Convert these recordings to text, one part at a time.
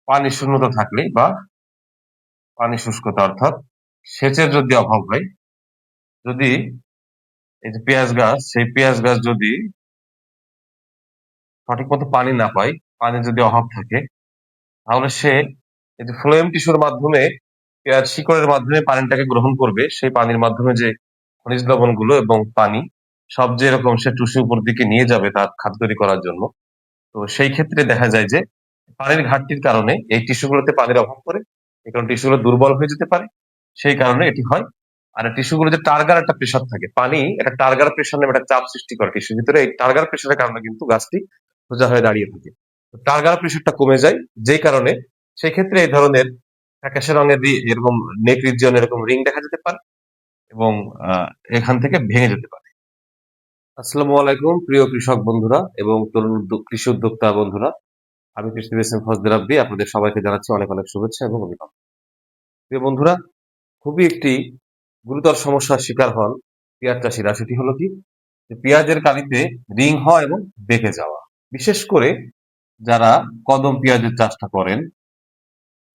পানি শূন্যতা থাকলে বা পানি শুষ্কতা অর্থাৎ সেচের যদি অভাব হয়, যদি এই যে পেঁয়াজ গাছ, সেই পেঁয়াজ গাছ যদি সঠিক মতো পানি না পায়, পানির যদি অভাব থাকে, তাহলে সে এই যে ফ্লোয়েম টিস্যুর মাধ্যমে পেঁয়াজ শিকড়ের মাধ্যমে পানিটাকে গ্রহণ করবে। সেই পানির মাধ্যমে যে খনিজ লবণগুলো এবং পানি সব যে এরকম সে টুসি উপর দিকে নিয়ে যাবে তার খাদ্য তৈরি করার জন্য। তো সেই ক্ষেত্রে দেখা যায় যে পানির ঘাটতির কারণে এই টিস্যুগুলোতে পানির অভাব পড়ে। এই কারণে টিস্যুগুলো দুর্বল হয়ে যেতে পারে। সেই কারণে এটি হয়। আর টিস্যুগুলো যে টার্গার একটা প্রেশার থাকে, পানি একটা টার্গার প্রেশার নামে একটা চাপ সৃষ্টি করে টিস্যুর ভিতরে। এই টার্গার প্রেশারের কারণে কিন্তু গাছটি সোজা হয়ে দাঁড়িয়ে থাকে। তো টার্গার প্রেশারটা কমে যায়, যেই কারণে সেক্ষেত্রে এই ধরনের ফ্যাকাশে রঙের এরকম নেক রিজিয়ন এরকম রিং দেখা যেতে পারে এবং এখান থেকে ভেঙে যেতে পারে। আসসালামু আলাইকুম প্রিয় কৃষক বন্ধুরা এবং তরুণ কৃষি উদ্যোক্তা বন্ধুরা। আমি কৃষি বিএসএম ফজলে রাব্বি আপনাদের সবাইকে জানাচ্ছি অনেক অনেক শুভেচ্ছা এবং অভিনন্দন। প্রিয় বন্ধুরা, খুবই একটি গুরুতর সমস্যার শিকার হন পেঁয়াজ চাষিরা। সেটি হলো কি, যে পেঁয়াজের কালিতে রিং হওয়া এবং বেঁকে যাওয়া। বিশেষ করে যারা কদম পেঁয়াজের চাষটা করেন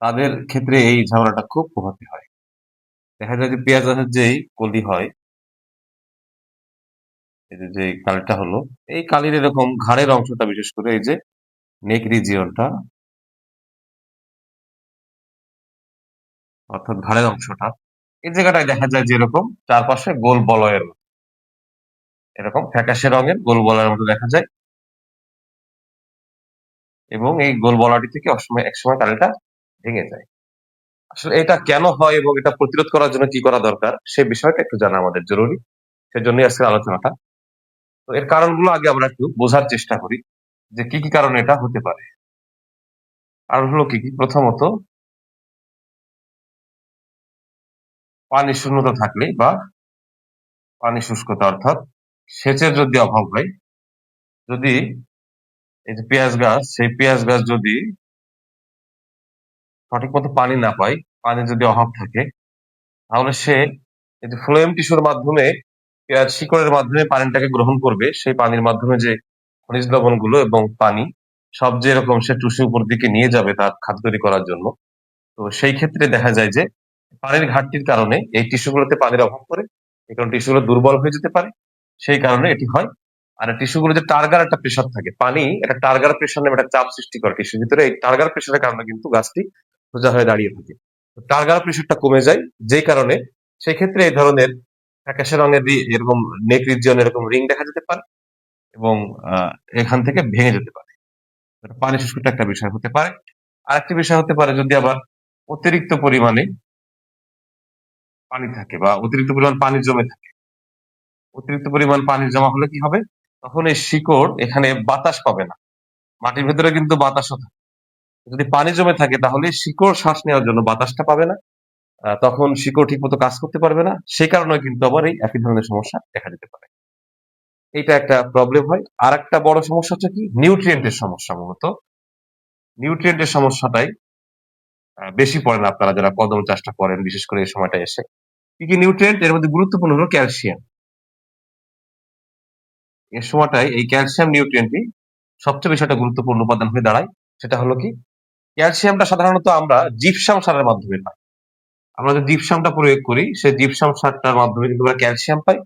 তাদের ক্ষেত্রে এই ঝামেলাটা খুব পোহাতে হয়। দেখা যায় যে পেঁয়াজ গাছের যেই কলি হয়, এই যে কালিটা হলো, এই কালির এরকম ঘাড়ের অংশটা, বিশেষ করে এই যে নেক রিজিয়নটা অর্থাৎ ঘাড়ের অংশটা, এই জায়গাটায় দেখা যায় যে এরকম চারপাশে গোল বলয়ের মতো, এরকম ফ্যাকাশে রঙের গোল বলয়ের মতো দেখা যায় এবং এই গোল বলয়টি থেকে একসময় কালিটা ভেঙে যায়। আসলে এটা কেন হয় এবং এটা প্রতিরোধ করার জন্য কি করা দরকার সে বিষয়টা একটু জানা আমাদের জরুরি। সেজন্যই আজকের আলোচনাটা। তো এর কারণগুলো আগে আমরা একটু বোঝার চেষ্টা করি যে কি কারণে এটা হতে পারে। কারণ হলো কি? প্রথমত পানি শূন্যতা থাকলে বা পানি শুষ্কতা অর্থাৎ সেচের যদি অভাব হয়, যদি এই যে পেঁয়াজ গাছ, সেই পেঁয়াজ গাছ যদি সঠিক মতো পানি না পায়, পানির যদি অভাব থাকে, তাহলে সে এই যে ফ্লোয়েম টিস্যুর মাধ্যমে পেঁয়াজ শিকড়ের মাধ্যমে পানিটাকে গ্রহণ করবে। সেই পানির মাধ্যমে যে খনিজ লবণগুলো এবং পানি সব যে এরকম সে টুসি উপর দিকে নিয়ে যাবে তার খাদ্য তৈরি করার জন্য। তো সেই ক্ষেত্রে দেখা যায় যে পানির ঘাটতির কারণে এই টিস্যুগুলোতে পানির অভাব পড়ে। এই কারণে টিস্যুগুলো দুর্বল হয়ে যেতে পারে। সেই কারণে এটি হয়। আর টিস্যুগুলো যে টার্গার একটা প্রেশার থাকে, পানি একটা টার্গার প্রেশার নামে একটা চাপ সৃষ্টি করে টিস্যুর ভিতরে। এই টার্গার প্রেশারের কারণে কিন্তু গাছটি সোজা হয়ে দাঁড়িয়ে থাকে। তো টার্গার প্রেশারটা কমে যায়, যেই কারণে সেক্ষেত্রে এই ধরনের ফ্যাকাশে রঙের এরকম নেক রিজিয়ন এরকম রিং দেখা যেতে পারে এবং এখান থেকে ভেঙে যেতে পারে। এটা পানি শুষ্কতা একটা বিষয় হতে পারে। আরেকটি বিষয় হতে পারে, যদি আবার অতিরিক্ত পরিমাণে পানি থাকে বা অতিরিক্ত পরিমাণ পানি জমে থাকে। অতিরিক্ত পরিমাণ পানি জমা হলে কি হবে? তখন এই শিকড় এখানে বাতাস পাবে না। মাটির ভেতরে কিন্তু বাতাসও থাকে। যদি পানি জমে থাকে তাহলে শিকড় শ্বাস নেওয়ার জন্য বাতাসটা পাবে না। তখন শিকড় ঠিকমতো কাজ করতে পারবে না। সে কারণেও কিন্তু আবার এই একই ধরনের সমস্যা দেখা দিতে পারে। এইটা একটা প্রবলেম হয়। আরেকটা বড় সমস্যা হচ্ছে কি? নিউট্রিয়েন্টের সমস্যা মূলত। নিউট্রিয়েন্টের সমস্যাটাই বেশি পড়েন আপনারা যারা কদম চাষটা করেন, বিশেষ করে এই সময়টা এসে। কি নিউট্রিয়েন্ট? এর মধ্যে গুরুত্বপূর্ণ হলো ক্যালসিয়াম। এ সময়টায় এই ক্যালসিয়াম নিউট্রিয়েন্টটি সবচেয়ে বেশি একটা গুরুত্বপূর্ণ উপাদান হয়ে দাঁড়ায়। সেটা হলো কি? ক্যালসিয়ামটা সাধারণত আমরা জিপসাম সারের মাধ্যমে পাই। আমরা যে জিপসামটা প্রয়োগ করি, সেই জিপসাম সারটার মাধ্যমে কিন্তু আমরা ক্যালসিয়াম পাই।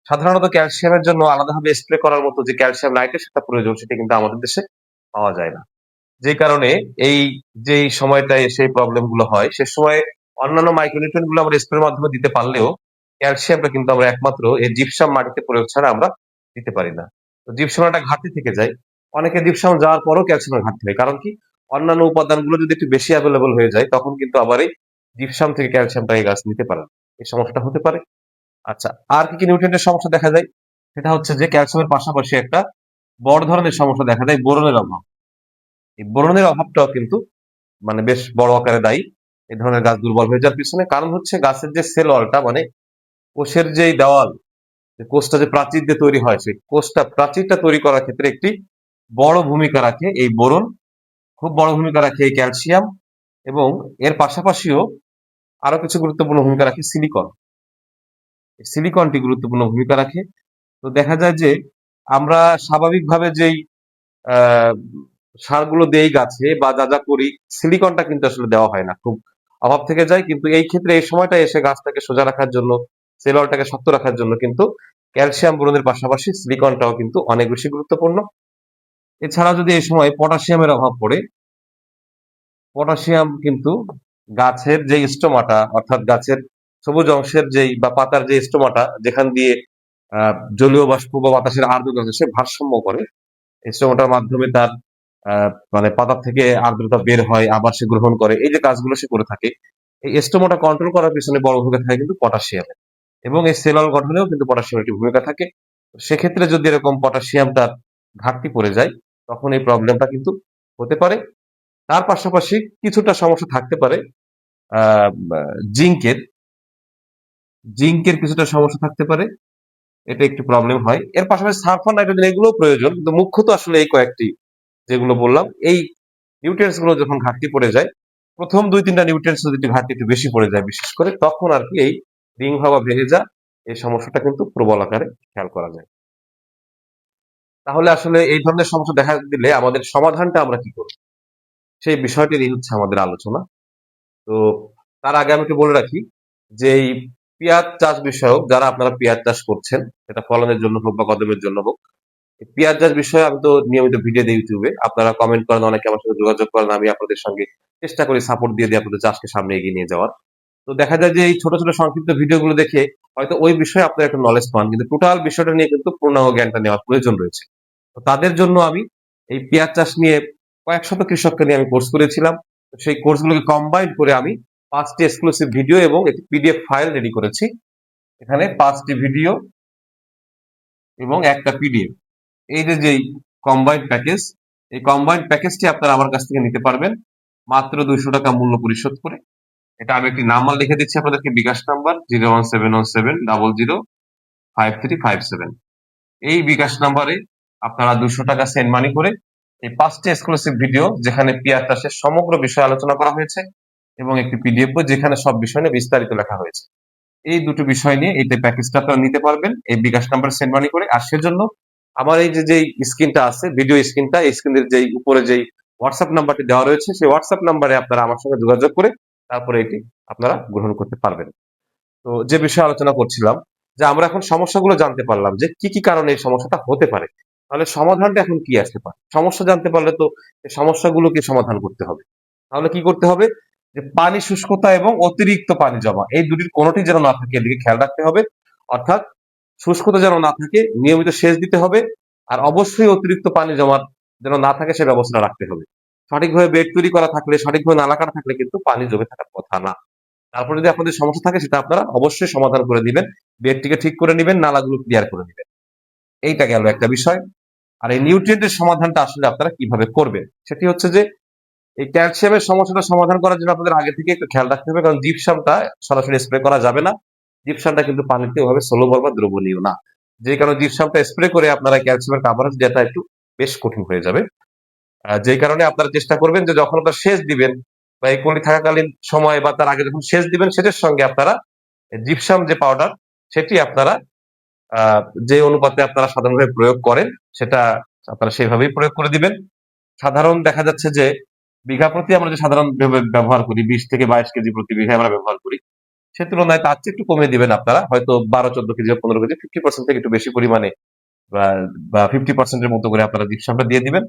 সাধারণত ক্যালসিয়ামের জন্য আলাদাভাবে স্প্রে করার মতো যে ক্যালসিয়াম নাইট্রেট সেটা প্রয়োজন, সেটা কিন্তু আমাদের দেশে পাওয়া যায় না। যে কারণে এই যেই সময়টায় এসে প্রবলেম গুলো হয়, সে সময় অন্যান্য মাইক্রোনিউট্রিয়েন্ট গুলো আমরা স্প্রের মাধ্যমে দিতে পারলেও ক্যালসিয়ামটা কিন্তু আমরা একমাত্র এই জিপসাম মাটিতে প্রয়োগ ছাড়া আমরা দিতে পারি না। তো জিপসামের একটা ঘাটতি থেকে যায়। অনেকে জিপসাম যাওয়ার পরও ক্যালসিয়ামের ঘাটতি হয়। কারণ কি? অন্যান্য উপাদানগুলো যদি একটু বেশি এভেলেবল হয়ে যায়, তখন কিন্তু আবার এই জিপসাম থেকে ক্যালসিয়ামটা এই গাছ নিতে পারে না। এই সমস্যাটা হতে পারে। আচ্ছা, আর কি নিউট্রিয়েন্টের সমস্যা দেখা যায়? সেটা হচ্ছে যে ক্যালসিয়ামের পাশাপাশি একটা বড় ধরনের সমস্যা দেখা যায় বোরনের অভাব। এই বোরনের অভাবটাও কিন্তু মানে বেশ বড় আকারে দায়ী এই ধরনের গাছ দুর্বল হয়ে যাওয়ার পিছনে। কারণ হচ্ছে গাছের যে সেল ওয়ালটা, মানে কোষের যেই দেওয়াল, যে কোষটা যে প্রাচীর দিয়ে তৈরি হয়, সেই প্রাচীরটা তৈরি করার ক্ষেত্রে একটি বড় ভূমিকা রাখে এই বোরন, খুব বড় ভূমিকা রাখে এই ক্যালসিয়াম, এবং এর পাশাপাশিও আরো কিছু গুরুত্বপূর্ণ ভূমিকা রাখে সিলিকন। সিলিকনটি গুরুত্বপূর্ণ ভূমিকা রাখে। তো দেখা যায় যে আমরা স্বাভাবিকভাবে যেই সারগুলো দেই গাছে বা যা যা করি, সিলিকনটা কিন্তু আসলে দেওয়া হয় না, খুব অভাব থেকে যায়। কিন্তু এই ক্ষেত্রে এই সময়টা এসে গাছটাকে সোজা রাখার জন্য, সেলওয়ালটাকে শক্ত রাখার জন্য কিন্তু ক্যালসিয়াম বোরনের পাশাপাশি সিলিকনটাও কিন্তু অনেক বেশি গুরুত্বপূর্ণ। এছাড়া যদি এই সময় পটাশিয়ামের অভাব পড়ে, পটাশিয়াম কিন্তু গাছের যে স্টোমাটা, অর্থাৎ গাছের সবুজ অংশের যেই বা পাতার যে স্টোমাটা, যেখান দিয়ে জলীয় বাষ্প বা বাতাসের আর্দ্রতা সে ভারসাম্য করে, স্টোমাটার মাধ্যমে তার মানে পাতা থেকে আর্দ্রতা বের হয়, আবার সে গ্রহণ করে, এই যে কাজগুলো সে করে থাকে, এই স্টোমাটা কন্ট্রোল করার পিছনে বড় ভূমিকা থাকে কিন্তু পটাশিয়ামের। এবং এই সেলুলার গঠনেও কিন্তু পটাশিয়ামের একটি ভূমিকা থাকে। সেক্ষেত্রে যদি এরকম পটাশিয়ামটার ঘাটতি পড়ে যায়, তখন এই প্রবলেমটা কিন্তু হতে পারে। তার পাশাপাশি কিছুটা সমস্যা থাকতে পারে আহ জিঙ্কের জিঙ্কের কিছুটা সমস্যা থাকতে পারে, এটা একটু প্রবলেম হয়। এর পাশাপাশি সালফার, নাইট্রোজেন এগুলো প্রয়োজন, কিন্তু মুখ্যত আসলে এই কয়েকটি যেগুলো বললাম, এই নিউট্রিয়েন্টস গুলো যখন ঘাটতি পড়ে যায়, প্রথম ২-৩টা নিউট্রিয়েন্টস যদি একটু ঘাটতি একটু বেশি পড়ে যায় বিশেষ করে, তখন আর কি এই রিং হওয়া, ভেঙে যা, এই সমস্যাটা কিন্তু প্রবল আকারে খেয়াল করা যায়। তাহলে আসলে এই ধরনের সমস্যা দেখা দিলে আমাদের সমাধানটা আমরা কি করব? সেই বিষয়টি নিয়ে হচ্ছে আমাদের আলোচনা। তো তার আগে আমি একটু বলে রাখি যে এই পেঁয়াজ চাষ বিষয়ক যারা আপনারা পেঁয়াজ চাষ করছেন, সেটা ফলনের জন্য হোক বা কদমের জন্য হোক, পেঁয়াজ চাষ বিষয়ে আমি তো নিয়মিত ভিডিও দিই ইউটিউবে, আপনারা কমেন্ট করেন, অনেকে আমার সাথে যোগাযোগ করেন, আমি আপনাদের সঙ্গে চেষ্টা করি সাপোর্ট দিয়ে দিয়ে আপনাদের চাষকে সামনে এগিয়ে নিয়ে যাওয়ার। তো দেখা যায় যে এই ছোট ছোট সংক্ষিপ্ত ভিডিওগুলো দেখে হয়তো ওই বিষয়ে আপনারা একটা নলেজ পান, কিন্তু টোটাল বিষয়টা নিয়ে কিন্তু পূর্ণাঙ্গ জ্ঞানটা নেওয়ার প্রয়োজন রয়েছে। তো তাদের জন্য আমি এই পেঁয়াজ চাষ নিয়ে কয়েক শত কৃষককে নিয়ে আমি কোর্স করেছিলাম। তো সেই কোর্সগুলোকে কম্বাইন করে আমি 5টি এক্সক্লুসিভ ভিডিও এবং একটি পিডিএফ ফাইল রেডি করেছি। এখানে 5টি ভিডিও এবং একটা পিডিএফ, এই যে যেই কম্বাইন্ড প্যাকেজ, এই কম্বাইন্ড প্যাকেজটি আপনারা আমার কাছ থেকে নিতে পারবেন মাত্র 200 টাকা মূল্য পরিশোধ করে। এটা আমি একটি নাম্বার লিখে দিচ্ছি আপনাদেরকে, বিকাশ নাম্বার 01717005357। এই বিকাশ নাম্বারে আপনারা 200 টাকা সেন্ড মানি করে এই 5টি এক্সক্লুসিভ ভিডিও, যেখানে পেঁয়াজ চাষের সমগ্র বিষয় আলোচনা করা হয়েছে, এবং একটি পিডিএফ বই যেখানে সব বিষয় নিয়ে বিস্তারিত লেখা হয়েছে, এই দুটো বিষয় নিয়ে এই প্যাকেজটা আপনারা নিতে পারবেন এই বিকাশ নাম্বার সেন্ড মানি করে। আর সেজন্য আমার এই যে যেই স্ক্রিনটা আছে, ভিডিও স্ক্রিনটা, এই স্ক্রিনের যেই উপরে যেই হোয়াটসঅ্যাপ নাম্বারটি দেওয়া রয়েছে, সেই হোয়াটসঅ্যাপ নাম্বারে আপনারা আমার সঙ্গে যোগাযোগ করে তারপরে এটি আপনারা গ্রহণ করতে পারবেন। তো যে বিষয়ে আলোচনা করছিলাম, যে আমরা এখন সমস্যাগুলো জানতে পারলাম যে কি কি কারণে এই সমস্যাটা হতে পারে, তাহলে সমাধানটা এখন কি আসতে পারে? সমস্যা জানতে পারলে তো এই সমস্যাগুলোকে সমাধান করতে হবে। তাহলে কি করতে হবে? যে পানি শুষ্কতা এবং অতিরিক্ত পানি জমা, এই দুটির কোনোটি যেন না থাকে, এদিকে খেয়াল রাখতে হবে। অর্থাৎ শুষ্কতা যেন না থাকে, নিয়মিত সেচ দিতে হবে। আর অবশ্যই অতিরিক্ত পানি জমার যেন না থাকে, সে ব্যবস্থা রাখতে হবে। সঠিকভাবে বেড তৈরি করা থাকলে, সঠিকভাবে নালা কাটা থাকলে কিন্তু পানি জমে থাকার কথা না। তারপর যদি আপনাদের সমস্যা থাকে, সেটা আপনারা অবশ্যই সমাধান করে দিবেন। বেডটিকে ঠিক করে নিবেন, নালাগুলো ক্লিয়ার করে নিবেন। এইটা গেল একটা বিষয়। আর এই নিউট্রিয়েন্টের সমাধানটা আসলে আপনারা কিভাবে করবেন, সেটি হচ্ছে যে এই ক্যালসিয়ামের সমস্যাটা সমাধান করার জন্য আপনাদের আগে থেকে একটু খেয়াল রাখতে হবে, কারণ জিপসামটা সরাসরি স্প্রে করা যাবে না। জিপসামটা কিন্তু পানিতে ওভাবে সলুবল বা দ্রবণীয় না। যে কারণে জিপসামটা স্প্রে করে আপনারা ক্যালসিয়ামের কাভারেজ দেওয়াটা একটু বেশ কঠিন হয়ে যাবে। যে কারণে আপনারা চেষ্টা করবেন যে যখন আপনারা সেচ দিবেন বা এই কলি থাকাকালীন সময় বা তার আগে যখন সেচ দিবেন, সেচের সঙ্গে আপনারা জিপসাম যে পাউডার, সেটি আপনারা আহ, যে অনুপাতে আপনারা সাধারণভাবে প্রয়োগ করেন, সেটা আপনারা সেভাবেই প্রয়োগ করে দিবেন। সাধারণ দেখা যাচ্ছে যে বিঘা প্রতি আমরা যে সাধারণ ব্যবহার করি 20 থেকে 22 কেজি প্রতি বিঘায় আমরা ব্যবহার করি, সে তুলনায় তার চেয়ে একটু কমিয়ে দিবেন আপনারা, হয়তো 12-14 কেজি বা 15 কেজি, 50% থেকে একটু বেশি পরিমাণে বা 50%-এর মতো করে আপনারা জিপসামটা দিয়ে দিবেন।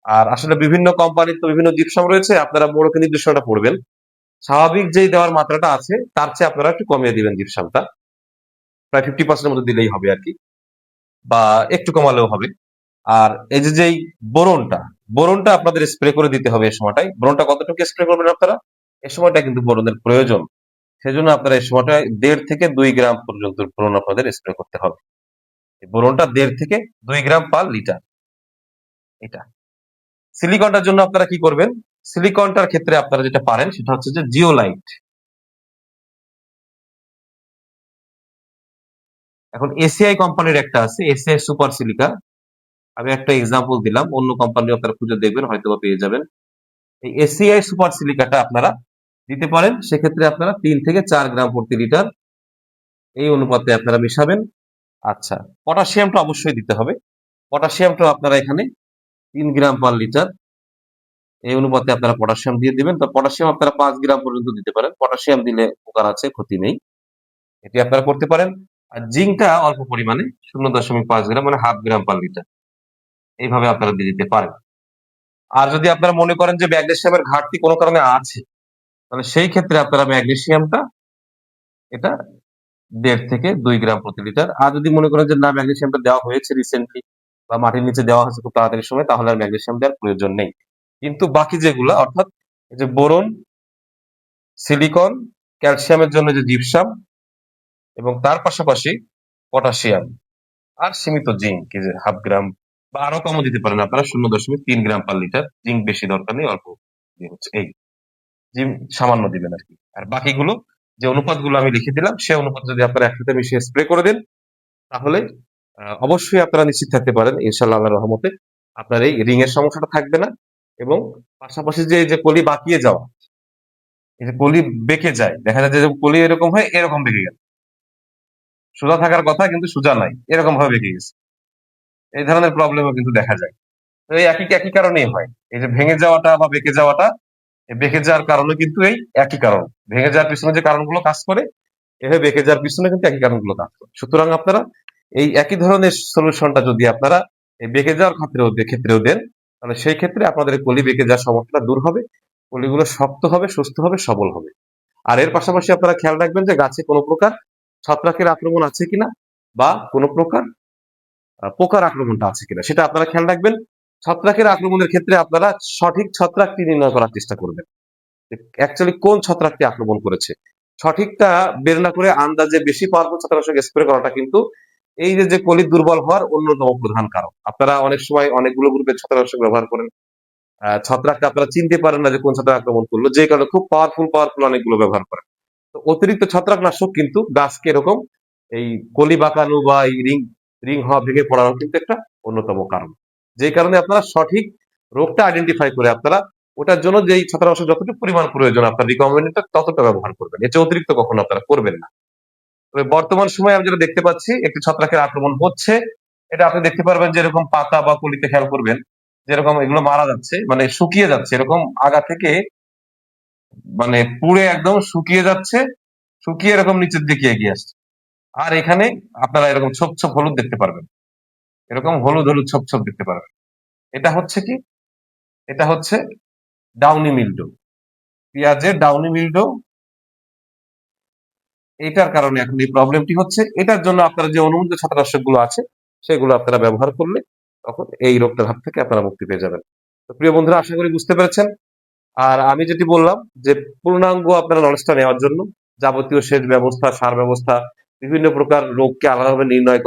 আর আসলে বিভিন্ন কোম্পানির তো বিভিন্ন জিপসাম রয়েছে, আপনারা মোড়কে নির্দিষ্টটা পড়বেন, স্বাভাবিক যেই দেওয়ার মাত্রাটা আছে তার চেয়ে আপনারা একটু কমিয়ে দিবেন জিপসামটা, প্রায় 50%-এর মতো দিলেই হবে আর কি, বা একটু কমালেও হবে। আর এই যে যেই বোরনটা, বোরনটা আপনাদের স্প্রে করে দিতে হবে এই সময়টায়। বোরনটা কতটুকু স্প্রে করবেন আপনারা? এই সময়টা কিন্তু বোরনের প্রয়োজন। সেজন্য আপনারা এই সময়টা 1.5 থেকে 2 গ্রাম পর্যন্ত বোরন আপনাদের স্প্রে করতে হবে। এই বোরনটা 1.5 থেকে 2 গ্রাম পার লিটার। এটা সিলিকনটার জন্য আপনারা কি করবেন? সিলিকনটার ক্ষেত্রে আপনারা যেটা পারেন সেটা হচ্ছে যে জিওলাইট। এখন এসিআই কোম্পানির একটা আছে, এসিআই সুপার সিলিকা। আমি একটা এক্সাম্পল দিলাম, অন্য কোম্পানি আপনারা খুঁজে দেখবেন, হয়তো বা পেয়ে যাবেন। এই এসিআই সুপার সিলিকাটা আপনারা দিতে পারেন। সেক্ষেত্রে আপনারা 3 থেকে 4 গ্রাম প্রতি লিটার, এই অনুপাতে আপনারা মিশাবেন। আচ্ছা, পটাশিয়ামটা অবশ্যই দিতে হবে। পটাশিয়ামটা আপনারা এখানে 3 গ্রাম পার লিটার এই অনুপাতে আপনারা পটাশিয়াম দিয়ে দিবেন। তো পটাশিয়াম আপনারা 5 গ্রাম পর্যন্ত দিতে পারেন। পটাশিয়াম দিলে উপকার আছে, ক্ষতি নেই। এটি আপনারা করতে পারেন। আর জিংকটা অল্প পরিমাণে 0.5 গ্রাম মানে 1/2 গ্রাম পার লিটার। এইভাবে আপনারা দিয়ে দিতে পারেন। আর যদি আপনারা মনে করেন যে ম্যাগনেসিয়ামের ঘাটতি কোনো কারণে আছে, তাহলে সেই ক্ষেত্রে আপনারা ম্যাগনেসিয়ামটা এটা 1.5 থেকে 2 গ্রাম প্রতি লিটার। আর যদি মনে করেন যে না ম্যাগনেসিয়ামটা দেওয়া হয়েছে রিসেন্টলি বা মাটির নিচে দেওয়া হয়েছে খুব তাড়াতাড়ি সময়, তাহলে আর ম্যাগনেসিয়াম দেওয়ার প্রয়োজন নেই। কিন্তু বাকি যেগুলা অর্থাৎ এই যে বোরন, সিলিকন, ক্যালসিয়ামের জন্য যে জিপসাম এবং তার পাশাপাশি পটাশিয়াম আর সীমিত জিঙ্ক এই যে 1/2 গ্রাম বা আরো কমও দিতে পারেন আপনারা 0.3 গ্রাম পার লিটার। জিঙ্ক বেশি দরকার নেই, অল্প দিয়ে হচ্ছে এই। জিঙ্ক সামান্য দিবেন আরকি। আর বাকিগুলো যে অনুপাতগুলো আমি লিখে দিলাম, সে অনুপাত যদি আপনারা একসাথে মিশিয়ে স্প্রে করে দেন, তাহলে অবশ্যই আপনারা নিশ্চিত থাকতে পারেন ইনশাআল্লাহ আল্লাহর রহমতে আপনার এই রিং এর সমস্যাটা থাকবে না। এবং পাশাপাশি যে এই যে কলি বাঁকিয়ে যাওয়া, এই যে কলি বেঁকে যায়, দেখা যায় যে কলি এরকম হয় এরকম বেঁকে গেল। সোজা থাকার কথা কিন্তু সোজা নাই। এরকম ভাবে বেঁকে গেছে। এই ধরনের প্রবলেমও কিন্তু দেখা যায়। তো এই একই একই কারণেই হয়। এই যে ভেঙে যাওয়াটা বা বেঁকে যাওয়াটা, এই বেঁকে যাওয়ার কারণে কিন্তু এই একই কারণ। ভেঙে যাওয়ার পিছনে যে কারণগুলো কাজ করে, এভাবে বেঁকে যাওয়ার পিছনে কিন্তু একই কারণগুলো কাজ করে। সুতরাং আপনারা এই একই ধরনের সলিউশনটা যদি আপনারা এই বেঁকে যাওয়ার ক্ষেত্রেও দেন, তাহলে সেই ক্ষেত্রে আপনাদের কলি বেঁকে যাওয়ার সমস্যাটা দূর হবে। কলিগুলো শক্ত হবে, সুস্থ হবে, সবল হবে। আর এর পাশাপাশি আপনারা খেয়াল রাখবেন যে গাছে কোনো প্রকার ছত্রাকের আক্রমণ আছে কিনা বা কোনো প্রকার পোকার আক্রমণটা আছে কিনা সেটা আপনারা খেয়াল রাখবেন। ছত্রাকের আক্রমণের ক্ষেত্রে আপনারা সঠিক ছত্রাকটি নির্ণয় করার চেষ্টা করবেন। অ্যাকচুয়ালি কোন ছত্রাকটি আক্রমণ করেছে। সঠিকটা বের না করে আন্দাজে বেশি পাওয়ারফুল ছত্রাকনাশক স্প্রে করাটা কিন্তু এই যে কলি দুর্বল হওয়ার অন্যতম প্রধান কারণ। আপনারা অনেক সময় অনেকগুলো গ্রুপের ছত্রাকনাশক ব্যবহার করেন। ছত্রাকটা আপনারা চিনতে পারেন না যে কোন ছত্রাক আক্রমণ করলো। যে কারণে খুব পাওয়ারফুল অনেকগুলো ব্যবহার করেন। তো অতিরিক্ত ছত্রাকনাশক কিন্তু গাছকে এরকম এই কলি বাঁকানো বা এই রিং রিং হওয়া ভেঙে পড়ানোর কিন্তু একটা অন্যতম কারণ। যে কারণে আপনারা সঠিক রোগটা আইডেন্টিফাই করে আপনারা ওটার জন্য যেই ছত্রাকনাশক যতটুকু পরিমাণ প্রয়োজন আপনার রিকমেন্ডেড ততটা ব্যবহার করবেন। এর চেয়ে অতিরিক্ত কখনো আপনারা করবেন না। তবে বর্তমান সময়ে আমি যেটা দেখতে পাচ্ছি একটি ছত্রাকের আক্রমণ হচ্ছে। এটা আপনি দেখতে পারবেন যে এরকম পাতা বা কলিতে খেয়াল করবেন যেরকম এগুলো মারা যাচ্ছে মানে শুকিয়ে যাচ্ছে এরকম আগা থেকে মানে পুড়ে একদম শুকিয়ে যাচ্ছে, শুকিয়ে এরকম নিচের দিকে এগিয়ে আসছে। আর এখানে আপনারা এরকম ছোপ ছোপ হলুদ দেখতে পারবেন। এরকম হলুদ হলুদ ছোপ ছোপ দেখতে পারবেন। এটা হচ্ছে কি? এটা হচ্ছে ডাউনি মিল্ডো। পেঁয়াজের ডাউনি মিল্ডো, এটার কারণে এখন এই প্রবলেমটি হচ্ছে। এটার জন্য আপনারা যে অনুমোদিত ছত্রাকনাশক গুলো আছে সেগুলো আপনারা ব্যবহার করলে তখন এই রোগটার হাত থেকে আপনারা মুক্তি পেয়ে যাবেন। তো প্রিয় বন্ধুরা আশা করি বুঝতে পেরেছেন। আর আমি যেটি বললাম যে পূর্ণাঙ্গ আপনারা নলেজটা নেওয়ার জন্য যাবতীয় সেচ ব্যবস্থা, সার ব্যবস্থা, বিভিন্ন প্রকার রোগকে আলাদাভাবে নির্ণয়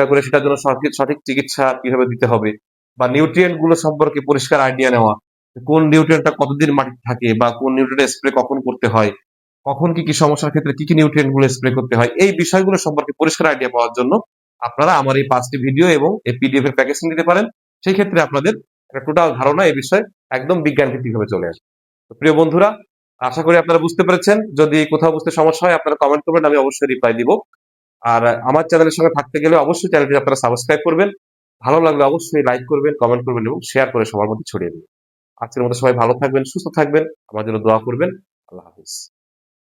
করে সেটার জন্য সঠিক সঠিক চিকিৎসা কিভাবে দিতে হবে বা নিউট্রিয়েন্ট গুলো সম্পর্কে পরিষ্কার আইডিয়া নেওয়া, কোন নিউট্রিয়েন্টটা কতদিন মাটিতে থাকে বা কোন নিউট্রিয়েন্ট স্প্রে কখন করতে হয়, কখন কি কি সমস্যার ক্ষেত্রে কি কি নিউট্রিয়েন্ট গুলো স্প্রে করতে হয়, এই বিষয়গুলো সম্পর্কে পরিষ্কার আইডিয়া পাওয়ার জন্য আপনারা আমার এই 5টি ভিডিও এবং এই পিডিএফ এর প্যাকেজ নিতে পারেন। সেই ক্ষেত্রে আপনাদের একটা টোটাল ধারণা এই বিষয়ে একদম বিজ্ঞান ভিত্তিকভাবে চলে আসবে। তো প্রিয় বন্ধুরা আশা করি আপনারা বুঝতে পেরেছেন। যদি কোথাও বুঝতে সমস্যা হয় আপনারা কমেন্ট করবেন, আমি অবশ্যই রিপ্লাই দিব। আর আমার চ্যানেলের সঙ্গে থাকতে গেলে অবশ্যই চ্যানেলটি আপনারা সাবস্ক্রাইব করবেন। ভালো লাগলে অবশ্যই লাইক করবেন, কমেন্ট করবেন এবং শেয়ার করে সবার মধ্যে ছড়িয়ে দিবেন। আজকের মতো সবাই ভালো থাকবেন, সুস্থ থাকবেন, আমার জন্য দোয়া করবেন। আল্লাহ হাফিজ।